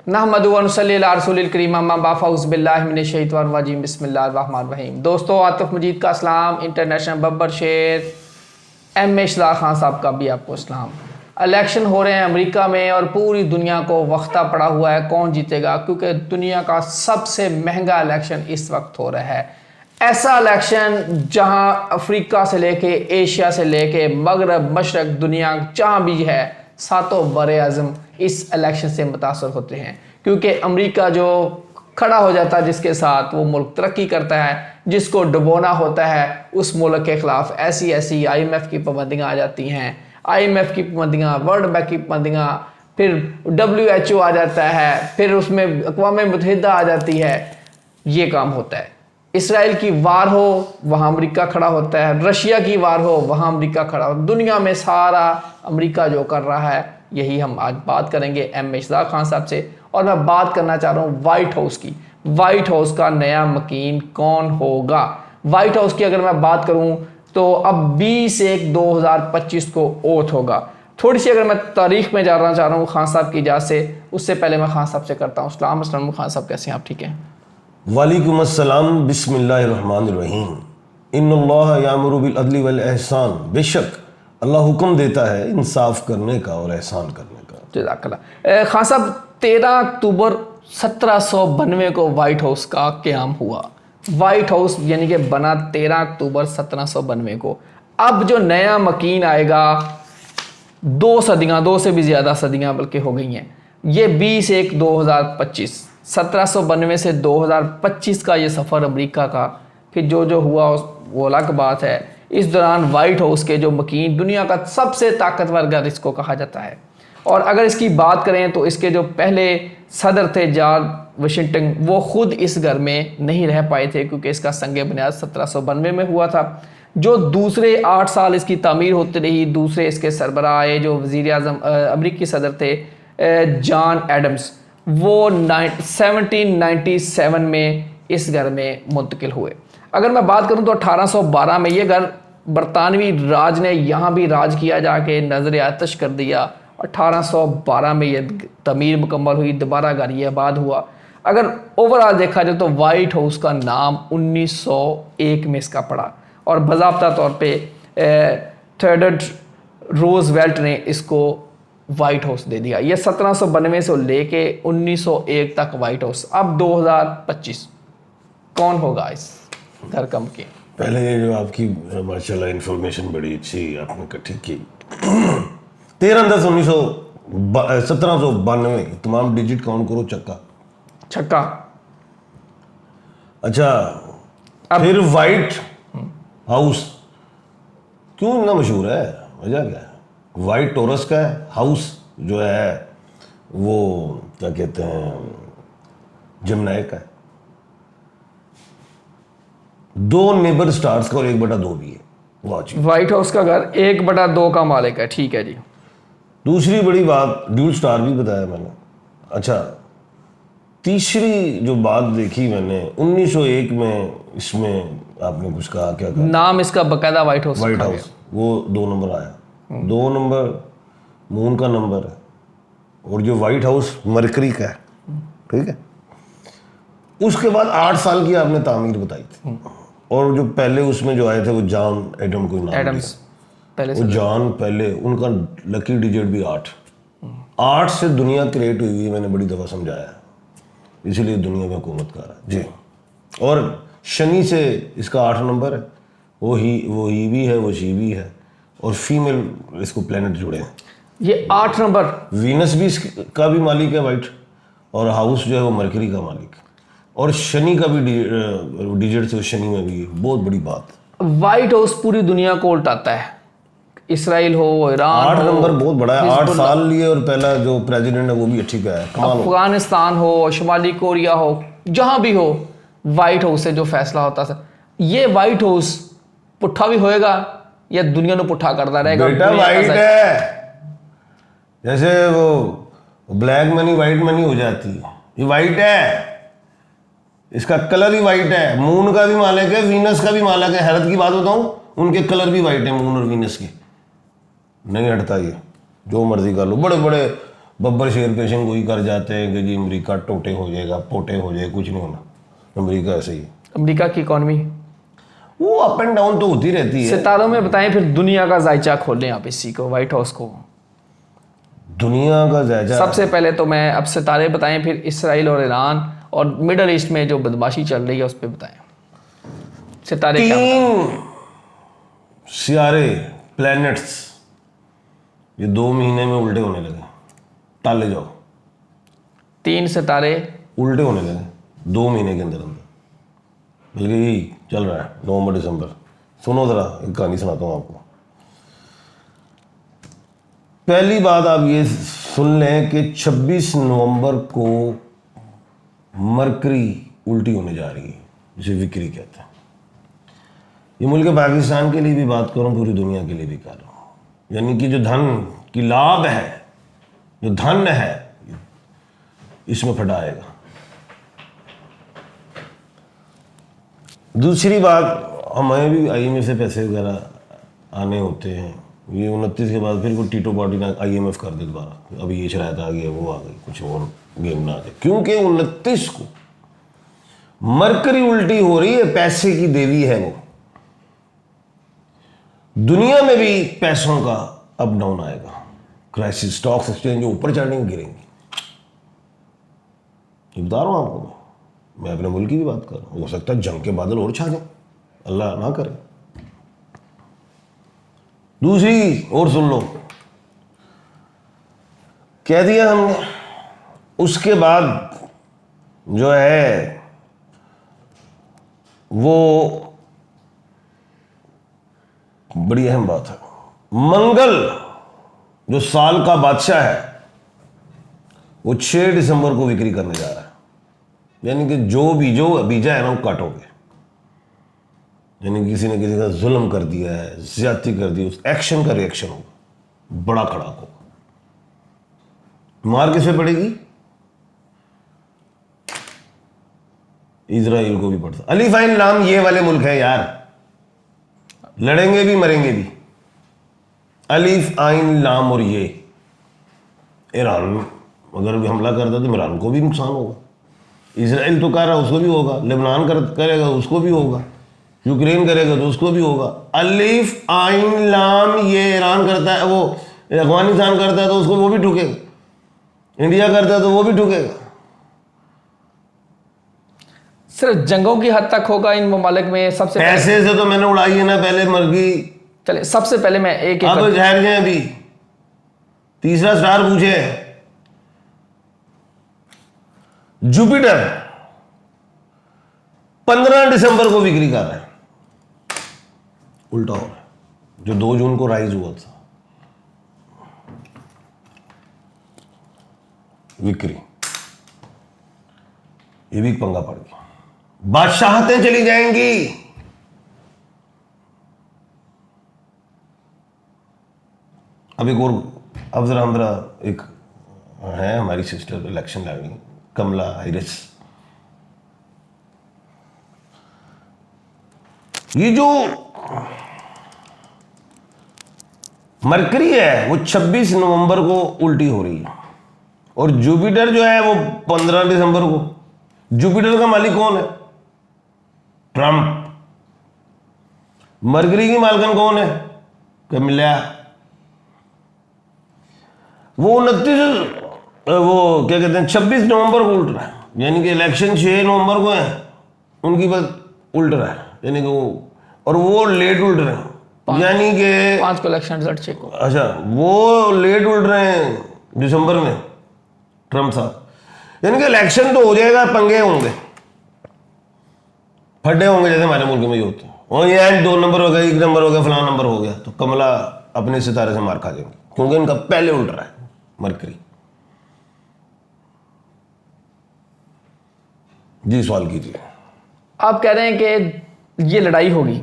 नहमदु व नुसल्ली अला रसूलिल करीम अम्मा बाद फ़ऊज़ु बिल्लाहि मिनश शैतानिर रजीम बिस्मिल्लाहिर रहमानिर रहीम। दोस्तों, आतिफ मजीद का सलाम, इंटरनेशनल बब्बर शेर एम इशराक खान साहब का भी आपको सलाम। इलेक्शन हो रहे हैं अमेरिका में और पूरी दुनिया को वक्ता पड़ा हुआ है कौन जीतेगा, क्योंकि दुनिया का सबसे महंगा इलेक्शन इस वक्त हो रहा है। ऐसा इलेक्शन जहां अफ्रीका से लेके एशिया से लेके मगरब मशरक दुनिया जहां भी है, सातों बड़े आज़म इस इलेक्शन से मुतासर होते हैं, क्योंकि अमेरिका जो खड़ा हो जाता है जिसके साथ वो मुल्क तरक्की करता है, जिसको डुबोना होता है उस मुल्क के ख़िलाफ़ ऐसी ऐसी IMF की पाबंदियाँ आ जाती हैं। IMF की पाबंदियाँ, वर्ल्ड बैंक की पाबंदियाँ, फिर WHO आ जाता है, फिर उसमें अक़वाम मुत्तहिदा आ जाती है। ये काम होता है। इसराइल की वार हो वहाँ अमेरिका खड़ा होता है, रशिया की वार हो वहाँ अमेरिका खड़ा हो। दुनिया में सारा अमेरिका जो कर रहा है यही हम आज बात करेंगे एम इशराक खान साहब से। और मैं बात करना चाह रहा हूँ वाइट हाउस की। वाइट हाउस का नया मकीन कौन होगा? वाइट हाउस की अगर मैं बात करूँ तो अब 20/1/2025 को ओथ होगा। थोड़ी सी अगर मैं तारीख में जानना चाह रहा हूँ खान साहब की इजाज़त से, उससे पहले मैं खान साहब से करता हूँ सलाम। अस्सलाम खान साहब, कैसे हैं आप? ठीक हैं? वालेकुम अस्सलाम। बिस्मिल्लाहिर्रहमानिर्रहीम। इन्नल्लाह यामुरु बिल अदली वल एहसान। बेशक अल्लाह हुक्म देता है इंसाफ करने का और एहसान करने का। जज़ाकल्लाह। खान साहब, 13 अक्टूबर 1792 को वाइट हाउस का क़याम हुआ। वाइट हाउस यानी कि बना 13 अक्टूबर 1792 को। अब जो नया मकीन आएगा, 2 सदियाँ, 2 से भी ज़्यादा सदियाँ बल्कि हो गई हैं। ये 20/1/2025, 1792 से 2025 का ये सफ़र अमेरिका का। फिर जो हुआ वो अलग बात है। इस दौरान वाइट हाउस के जो मकीन, दुनिया का सबसे ताकतवर घर इसको कहा जाता है। और अगर इसकी बात करें तो इसके जो पहले सदर थे जॉर्ज वाशिंगटन, वो ख़ुद इस घर में नहीं रह पाए थे, क्योंकि इसका संग बुनियाद 1792 में हुआ था। जो दूसरे 8 साल इसकी तामीर होती रही, दूसरे इसके सरबराह आए जो वज़ीर आज़म अमरीकी सदर थे जॉन एडम्स, वो 1797 में इस घर में मुंतकिल हुए। अगर मैं बात करूं तो 1812 में ये घर बरतानवी राज ने यहाँ भी राज किया, जाके नजर आतश कर दिया। 1812 में ये तमीर मुकम्मल हुई, दोबारा घर ये आबाद हुआ। अगर ओवरऑल देखा जाए तो वाइट हाउस का नाम 1901 में इसका पड़ा और बाज़ाब्ता तौर पे थियोडोर रूज़वेल्ट ने इसको वाइट हाउस दे दिया। ये 1792 से लेके 1901 तक वाइट हाउस। अब 2025 कौन होगा इस घर का मकीन? पहले ये जो आपकी माशाल्लाह इंफॉर्मेशन बड़ी अच्छी आपने इकट्ठी की। 13/10/1792 तमाम डिजिट काउंट करो, छक्का। अच्छा, फिर वाइट हाउस क्यों इतना मशहूर है? वजह क्या है? वाइट टोरस का है, हाउस जो है वो क्या कहते हैं जिम्नाई का है। 2 नेबर स्टार्स का और 1/2 भी है। वाइट हाउस का घर 1/2 का मालिक है। ठीक है जी। दूसरी बड़ी बात, ड्यूल स्टार भी बताया मैंने। अच्छा, तीसरी जो बात देखी मैंने 1901 में, इसमें आपने कुछ कहा, क्या कहा नाम इसका? बकायदा वाइट हाउस। वो 2 नंबर आया। 2 नंबर मून का नंबर है, और जो वाइट हाउस मरकरी का है। ठीक है। उसके बाद 8 साल की आपने तामीर बताई थी, और जो पहले उसमें जो आए थे वो जॉन एडम को नाम एडम्स पहले वो जॉन, पहले उनका लकी डिजिट भी 8 से दुनिया क्रिएट हुई है। मैंने बड़ी दफ़ा समझाया, इसीलिए दुनिया में हुकूमत कर रहा है जी। और शनि से इसका 8 नंबर है। वो ही भी है, वो शी भी है, और फीमेल इसको प्लेनेट जुड़े हैं। ये 8 नंबर। वीनस भी इसका भी मालिक है वाइट, और हाउस जो है वो मरकरी का मालिक है, और शनि का भी डिजिट से शनि में भी। बहुत बड़ी बात। वाइट हाउस पूरी दुनिया को उल्टाता है, इसराइल हो, ईरान 8 हो, नंबर बहुत बड़ा है। 8 साल लिए, और पहला जो प्रेसिडेंट है वो भी अच्छी का है। अफगानिस्तान हो, शुमाली कोरिया हो, जहां भी हो, वाइट हाउस से जो फैसला होता है। ये वाइट हाउस पुट्ठा भी होएगा या दुनिया को पुट्ठा करता रहेगा? बेटा वाइट है, जैसे वो ब्लैक मनी वाइट मनी हो जाती है, ये वाइट है। इसका कलर ही वाइट है। मून का भी मालिक है, वीनस का भी मालिक है। हैरत की बात बताऊं, उनके कलर भी वाइट है, मून और वीनस के। नहीं हटता ये, जो मर्जी कर लो। बड़े बड़े बब्बर शेर पेशन गोई कर जाते हैं कि जी अमेरिका टोटे हो जाएगा, पोटे हो जाएगा, कुछ नहीं होना। अमेरिका ऐसे ही है। अमेरिका की इकॉनमी वो अप एंड डाउन तो होती रहती है। सितारों में बताएं फिर दुनिया का जायचा खोलें आप इसी को, व्हाइट हाउस को। दुनिया का जायजा सबसे पहले तो मैं अब सितारे बताएं, फिर इसराइल और ईरान और मिडल ईस्ट में जो बदमाशी चल रही है उस पर बताएं। सितारे क्या बताएं? 3 सियारे प्लैनेट्स ये 2 महीने में उल्टे होने लगे, टाले जाओ। 3 सितारे उल्टे होने लगे 2 महीने के अंदर अंदर, बल्कि यही चल रहा है नवंबर दिसंबर। सुनो ज़रा, एक कहानी सुनाता हूँ आपको। पहली बात आप ये सुन लें कि 26 नवंबर को मरकरी उल्टी होने जा रही है, जिसे विक्री कहते हैं। ये मुल्क पाकिस्तान के लिए भी बात करूँ, पूरी दुनिया के लिए भी कर रहा हूँ। यानी कि जो धन की लाभ है, जो धन है, इसमें फटा आएगा। दूसरी बात, हमें भी IMF से पैसे वगैरह आने होते हैं। ये 29 के बाद फिर कोई टीटो पार्टी ना IMF कर दे दोबारा, अभी ये शरायत आ गई है, वो आ गई, कुछ और गेम ना आ जाए। क्योंकि 29 को मरकरी उल्टी हो रही है, पैसे की देवी है वो। दुनिया में भी पैसों का अप डाउन आएगा, क्राइसिस, स्टॉक एक्सचेंज ऊपर चढ़ेंगे गिरेंगे। ये बता रहा हूं आपको, मैं अपने मुल्क की भी बात कर रहा हूं। हो सकता है जंग के बादल और छा जाए, अल्लाह ना करे। दूसरी और सुन लो, कह दिया हमने। उसके बाद जो है वो बड़ी अहम बात है, मंगल जो साल का बादशाह है वो 6 दिसंबर को विक्री करने जा रहा है। यानी कि जो बीजा है ना वो काटोगे। यानी किसी ने किसी का जुल्म कर दिया है, ज्यादती कर दी, उस एक्शन का रिएक्शन होगा, बड़ा खड़ाक होगा। मार किसे पड़ेगी? इजराइल को भी पड़ता। अलिफ आइन लाम ये वाले मुल्क है यार, लड़ेंगे भी मरेंगे भी। अलिफ आइन लाम और ये। ईरान अगर भी हमला करता तो ईरान को भी नुकसान होगा। इजराइल तो कर रहा है, उसको भी होगा। लेबनान करेगा उसको भी होगा। यूक्रेन करेगा तो उसको भी होगा। अलिफ आइन लाम ये ईरान करता है, वो अफगानिस्तान करता है तो उसको वो भी ठुकेगा। इंडिया करता है तो वो भी ठुकेगा। सिर्फ जंगों की हद तक होगा इन ममालिक में। सबसे पैसे से तो मैंने उड़ाई है ना पहले मर्गी। चले सबसे पहले मैं एक अब ठहर जाए, अभी तीसरा स्टार पूछे। जुपिटर 15 दिसंबर को बिक्री कर रहा है, उल्टा हो रहा है। जो 2 जून को राइज हुआ था विक्री, ये भी पंगा पड़ गया। बादशाहतें चली जाएंगी। अब एक और, अब जरा एक है हमारी सिस्टर इलेक्शन लड़ रही, कमला हैरिस। ये जो मरकरी है वो 26 नवंबर को उल्टी हो रही है, और जुपिटर जो है वो 15 दिसंबर को। जुपिटर का मालिक कौन है? ट्रंप। मरकरी की मालकन कौन है? कमिला। वो 29 वो क्या कहते हैं 26 नवंबर को उल्ट रहा है। यानी कि इलेक्शन 6 नवंबर को है, उनकी बस उल्ट रहा है। यानी कि वो, और वो लेट उल्ट रहे हैं। यानी कि 5 को इलेक्शन रिजल्ट चेक हो। अच्छा, वो लेट उल्ट रहे हैं दिसंबर में, ट्रंप साहब। यानी कि इलेक्शन तो हो जाएगा, पंगे होंगे, फड्डे होंगे, जैसे हमारे मुल्क में ही होते हैं। और ये 2 नंबर हो गया, 1 नंबर हो गया, फलाना नंबर हो गया, तो कमला अपने सितारे से मार खा जाएंगे, क्योंकि इनका पहले उल्ट रहा है मरकरी। जी सवाल कीजिए। आप कह रहे हैं कि ये लड़ाई होगी,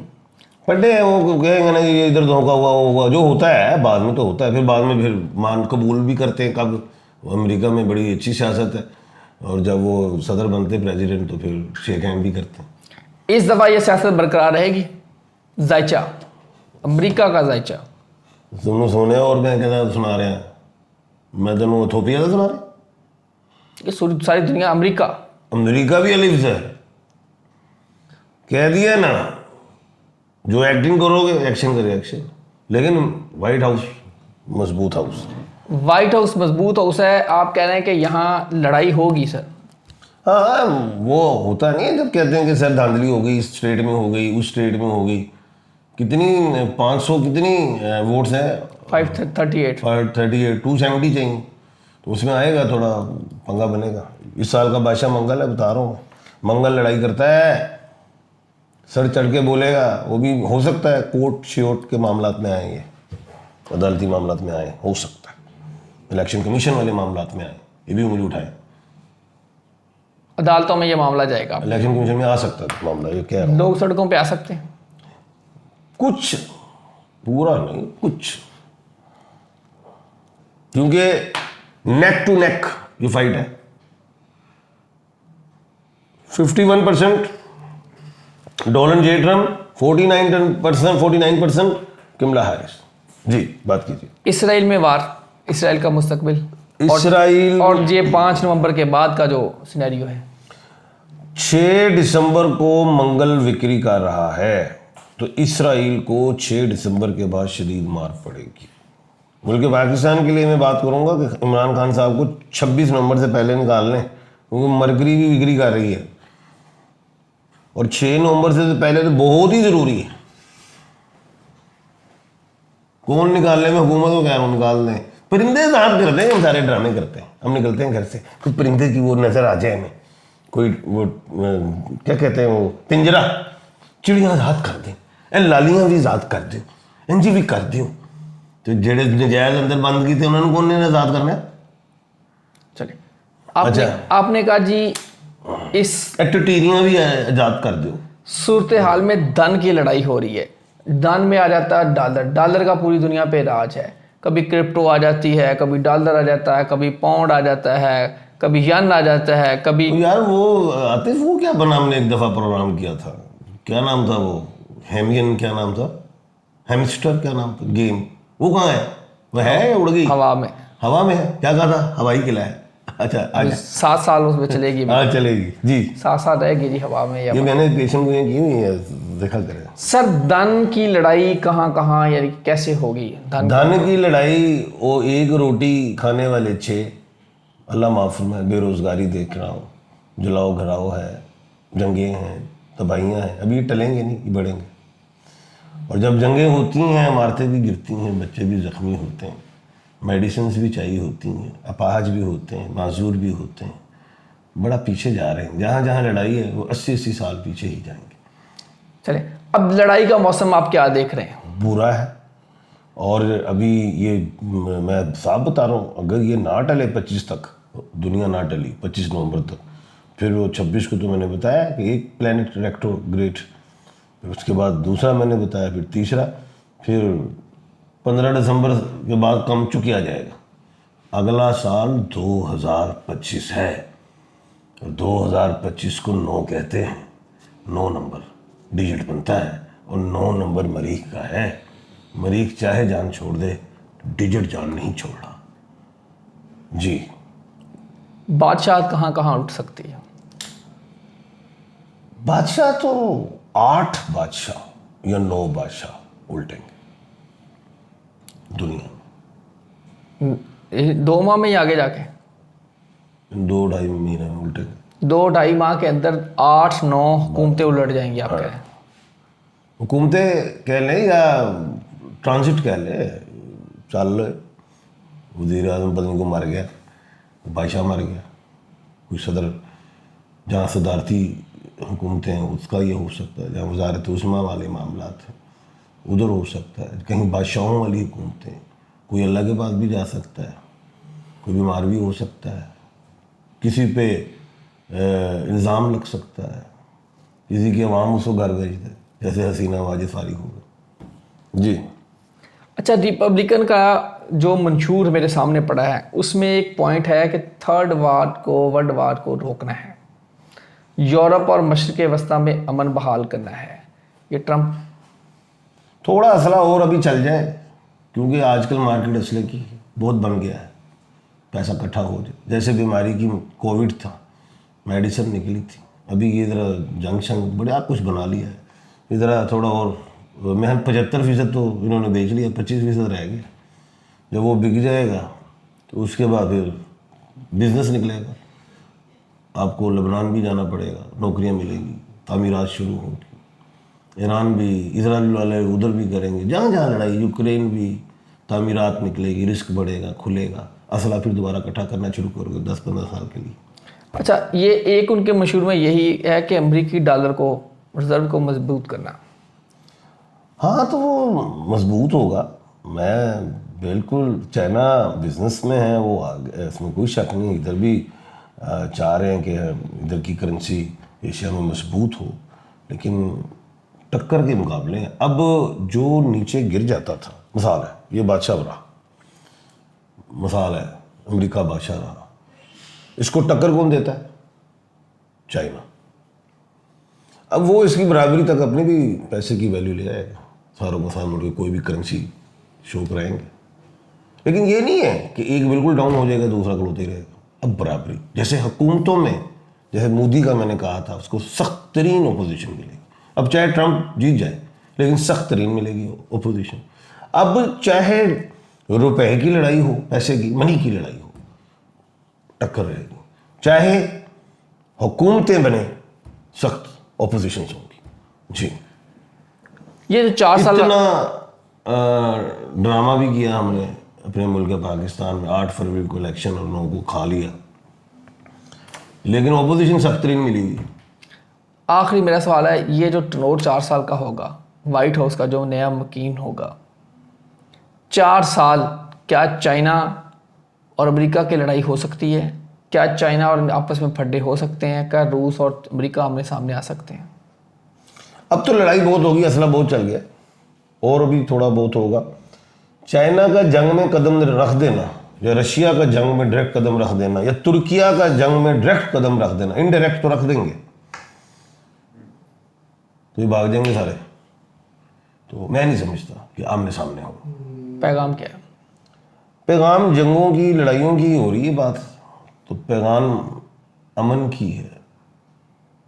फड्डे हैं वो, कहेंगे ना कि ये इधर धोखा हुआ होगा। जो होता है बाद में तो होता है, फिर बाद में फिर मान कबूल भी करते हैं। कब अमेरिका में बड़ी अच्छी सियासत है, और जब वो सदर बनते प्रेसिडेंट तो फिर शेक हैंड भी करते हैं। इस दफा ये सियासत बरकरार रहेगी। जायचा, अमेरिका का जायचा। तुमने सुने और क्या कहना सुना रहे हैं? मैं तेनों इथोपिया का सुना रहा, ये सारी दुनिया, अमेरिका, अमेरिका भी अलिफ से है। कह दिया ना, जो एक्टिंग करोगे एक्शन करे एक्शन। लेकिन वाइट हाउस मजबूत हाउस। व्हाइट हाउस मजबूत हाउस है, आप कह रहे हैं कि यहाँ लड़ाई होगी सर? हाँ, वो होता नहीं है जब कहते हैं कि सर धांधली हो गई, इस स्टेट में हो गई, उस स्टेट में हो गई। कितनी 500 कितनी वोट्स हैं? 538। 538, 270 चाहिए, तो उसमें आएगा, थोड़ा पंगा बनेगा। इस साल का बादशाह मंगल है, बता रहा हूँ। मंगल लड़ाई करता है, सर चढ़ के बोलेगा। वो भी हो सकता है कोर्ट शियोट के मामलात में आए, ये अदालती मामलात में आए, हो सकता है इलेक्शन कमीशन वाले मामलात में आए, ये भी उंगली उठाए। अदालतों में ये मामला जाएगा, इलेक्शन कमीशन में आ सकता है मामला, ये कह रहा हूँ। लोग सड़कों पे आ सकते हैं? कुछ, पूरा नहीं, कुछ, क्योंकि नेक टू नेक ये फाइट है। 51% डोनाल्ड J. ट्रम्प, 49% कमला हैरिस। जी, बात कीजिए। इसराइल में वार, इसराइल का मुस्तकबिल, इसराइल और ये 5 नवंबर के बाद का जो सिनेरियो है। 6 दिसंबर को मंगल विक्री कर रहा है, तो इसराइल को 6 दिसंबर के बाद शदीद मार पड़ेगी। बल्कि पाकिस्तान के लिए मैं बात करूंगा कि इमरान खान साहब को 26 नवंबर से पहले निकाल लें, क्योंकि मरकरी भी विक्री कर रही है, और 6 नवंबर से पहले तो बहुत ही ज़रूरी है। कौन निकालने में, हुकूमत को क्या निकाल दें। परिंदे साथ करते हैं, हम सारे ड्रामे करते हैं। हम निकलते हैं घर से, कुछ परिंदे की वो नज़र आ जाए हमें, कोई वो क्या कहते हैं वो पिंजरा, चिड़ियाँ ज़ात कर दें, लालियाँ भी ज़ात कर दें, इंजी भी कर दें। तो जेड़े नजायज अंदर बंद की थे उन्होंने कौन ने आज़ाद करना है? चलिए, आपने अच्छा। आपने कहा जी इस टिटीरियाँ भी आज़ाद कर दो। सूरत हाल में धन की लड़ाई हो रही है। धन में आ जाता है डॉलर, डॉलर का पूरी दुनिया पे राज है। कभी क्रिप्टो आ जाती है, कभी डॉलर आ जाता है, कभी पाउंड आ जाता है, कभी यन आ जाता है, कभी यार वो आतिफ, वो क्या बना, हमने एक दफ़ा प्रोग्राम किया था, क्या नाम था वो, हेमियन क्या नाम था, हेमस्टर क्या नाम था, गेम, वो कहाँ है? वो है या उड़ गई? हवा में। हवा में है? क्या कहा था? हवाई किला है। अच्छा, आज 7 साल उसमें चलेगी, हाँ चलेगी जी। 7 साल रहेगी जी हवा में। ये मैंने पेशेंट को की हुई है, देखा करें। सर धन की लड़ाई कहाँ कहाँ यानी कैसे होगी? धन की लड़ाई, वो एक रोटी खाने वाले 6, अल्लाह माफ में, बेरोजगारी देख रहा हूँ, जलाओ घराओ है, जंगें हैं, तबाहियाँ हैं, अभी ये टलेंगे नहीं, ये बढ़ेंगे। और जब जंगें होती हैं, इमारतें भी गिरती हैं, बच्चे भी ज़ख्मी होते हैं, मेडिसिन भी चाहिए होती हैं, अपाहज भी होते हैं, माजूर भी होते हैं, बड़ा पीछे जा रहे हैं। जहाँ जहाँ लड़ाई है वो 80-80 साल पीछे ही जाएंगे। चले, अब लड़ाई का मौसम आप क्या देख रहे हैं? बुरा है। और अभी ये मैं साफ बता रहा हूँ, अगर ये ना टले 25 तक, दुनिया ना टली 25 नवंबर तक, फिर वो 26 को तो मैंने बताया कि एक प्लैनेट रेट्रोग्रेड, फिर उसके बाद दूसरा मैंने बताया, फिर तीसरा, फिर 15 दिसंबर के बाद कम चुकी आ जाएगा। अगला साल 2025 है, और 2025 को 9 कहते हैं, 9 नंबर डिजिट बनता है, और 9 नंबर मरीख का है। मरीख चाहे जान छोड़ दे, डिजिट जान नहीं छोड़ना जी। बादशाह कहाँ कहाँ उठ सकती है? बादशाह तो 8 बादशाह या 9 बादशाह उल्टेंगे दुनिया में। 2 माह में ही आगे जाके 2-2.5 महीने में उल्टेंगे। 2-2.5 माह के अंदर 8-9 हुकूमतें उलट जाएंगी, आप कह रहे हैं? हुकूमतें कह लें या ट्रांजिट कह ले, चल वज़ीर आज़म पता नहीं को मर गया, बादशाह मर गया, कोई सदर, जहाँ सदारती हुकूमतें हैं उसका ये हो सकता है, जहाँ वज़ारत उस्मा वाले मामलात हैं उधर हो सकता है, कहीं बादशाहों वाली हुकूमतें, कोई अल्लाह के पास भी जा सकता है, कोई बीमार भी हो सकता है, किसी पे इल्ज़ाम लग सकता है, किसी की आवाम उसको घर भेज दे, जैसे हसीना वाजिद फारिग हो गए जी। अच्छा, रिपब्लिकन का जो मंशूर मेरे सामने पड़ा है उसमें एक पॉइंट है कि वर्ल्ड वार को रोकना है, यूरोप और मशरिक़ वस्ता में अमन बहाल करना है। ये ट्रंप थोड़ा असला और अभी चल जाए, क्योंकि आजकल मार्केट असले की बहुत बन गया है। पैसा इकट्ठा हो जाए। जैसे बीमारी की कोविड था, मेडिसिन निकली थी, अभी ये ज़रा जंग शंग बड़ा कुछ बना लिया है, इधर थोड़ा और महज 75% तो इन्होंने बेच लिया, 25% रह गया। जब वो बिक जाएगा तो उसके बाद फिर बिजनेस निकलेगा, आपको लेबनान भी जाना पड़ेगा, नौकरियां मिलेगी, तामीरात शुरू होगी, ईरान भी, इजराइल वाले उधर भी करेंगे, जहाँ जहाँ लड़ाई, यूक्रेन भी, तामीरात निकलेगी, रिस्क बढ़ेगा, खुलेगा, असला फिर दोबारा इकट्ठा करना शुरू करोगे 10-15 साल के लिए। अच्छा, ये एक उनके मशहूर में यही है कि अमेरिकी डॉलर को, रिजर्व को मजबूत करना। हाँ, तो वो मजबूत होगा। मैं बिल्कुल, चाइना बिजनेस में है, वो आगे, इसमें कोई शक नहीं। इधर भी चाह रहे हैं कि इधर की करेंसी एशिया में मजबूत हो, लेकिन टक्कर के मुकाबले अब जो नीचे गिर जाता था, मिसाल है ये बादशाह रहा, मिसाल है अमेरिका बादशाह रहा, इसको टक्कर कौन देता है? चाइना। अब वो इसकी बराबरी तक अपने भी पैसे की वैल्यू ले आएगा, सारों को सामने उनके कोई भी करेंसी शो कराएंगे। लेकिन ये नहीं है कि एक बिल्कुल डाउन हो जाएगा दूसरा खड़ोते ही रहेगा। अब बराबरी, जैसे हुकूमतों में, जैसे मोदी का मैंने कहा था, उसको सख्त तरीन ओपोजिशन मिलेगी। अब चाहे ट्रंप जीत जाए, लेकिन सख्त तरीन मिलेगी ओपोजिशन। अब चाहे रुपए की लड़ाई हो, पैसे की, मनी की लड़ाई हो, टक्कर रहेगी। चाहे हुकूमतें बने, सख्त ओपोजिशन होंगी। जी, ये जो 4 साल इतना ड्रामा भी किया हमने अपने मुल्क पाकिस्तान में, 8 फरवरी को इलेक्शन और लोगों को खा लिया, लेकिन ओपोजिशन सख्त तरीन मिली हुई। आखिरी मेरा सवाल है, ये जो टनोर 4 साल का होगा, वाइट हाउस का जो नया मकीन होगा, 4 साल, क्या चाइना और अमेरिका की लड़ाई हो सकती है? क्या चाइना और आपस में फड्डे हो सकते हैं? क्या रूस और अमेरिका आमने सामने आ सकते हैं? अब तो लड़ाई बहुत होगी, असला बहुत चल गया, और अभी थोड़ा बहुत होगा। चाइना का जंग में कदम रख देना, या रशिया का जंग में डायरेक्ट कदम रख देना, या तुर्किया का जंग में डायरेक्ट कदम रख देना, इनडायरेक्ट तो रख देंगे, तो ये भाग जाएंगे सारे। तो मैं नहीं समझता कि आमने सामने हो। पैगाम क्या है? पैगाम जंगों की, लड़ाइयों की हो रही है बात, तो पैगाम अमन की है।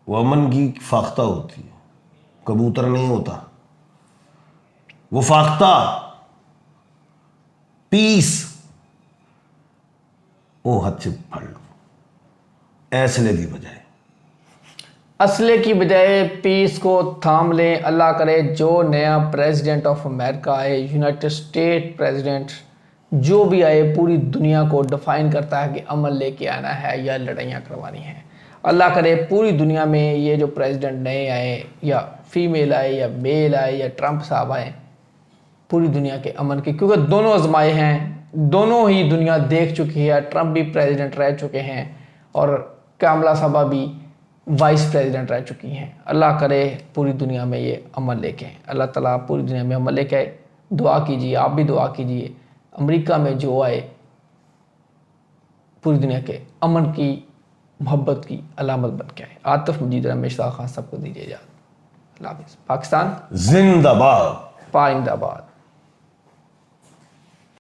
वो अमन की फाख्ता होती है, कबूतर नहीं होता वो फाख्ता, पीस, वो हाथ से फाड़ लो, ऐसले की बजाय, असले की बजाय पीस को थाम लें। अल्लाह करे जो नया प्रेसिडेंट ऑफ अमेरिका आए, यूनाइटेड स्टेट प्रेसिडेंट जो भी आए, पूरी दुनिया को डिफाइन करता है कि अमन लेके आना है या लड़ाइयाँ करवानी है। अल्लाह करे पूरी दुनिया में ये जो प्रेसिडेंट नए आए, या फीमेल आए या मेल आए या ट्रंप साहब आए, पूरी दुनिया के अमन के, क्योंकि दोनों आजमाए हैं, दोनों ही दुनिया देख चुकी है। ट्रंप भी प्रेसिडेंट रह चुके हैं और कमला साहबा भी वाइस प्रेसिडेंट रह चुकी हैं। अल्लाह करे पूरी दुनिया में ये अमन लेके आए, अल्लाह ताला पूरी दुनिया में अमन लेके आए। दुआ कीजिए, आप भी दुआ कीजिए, अमेरिका में जो आए पूरी दुनिया के अमन की, मोहब्बत की अलामत बन के आए। आतिफ मजीद, रमेश खान सबको दीजिए इजाज़त। अल्लाह हाफ़िज़। पाकिस्तान जिंदाबाद, पाइंदाबाद।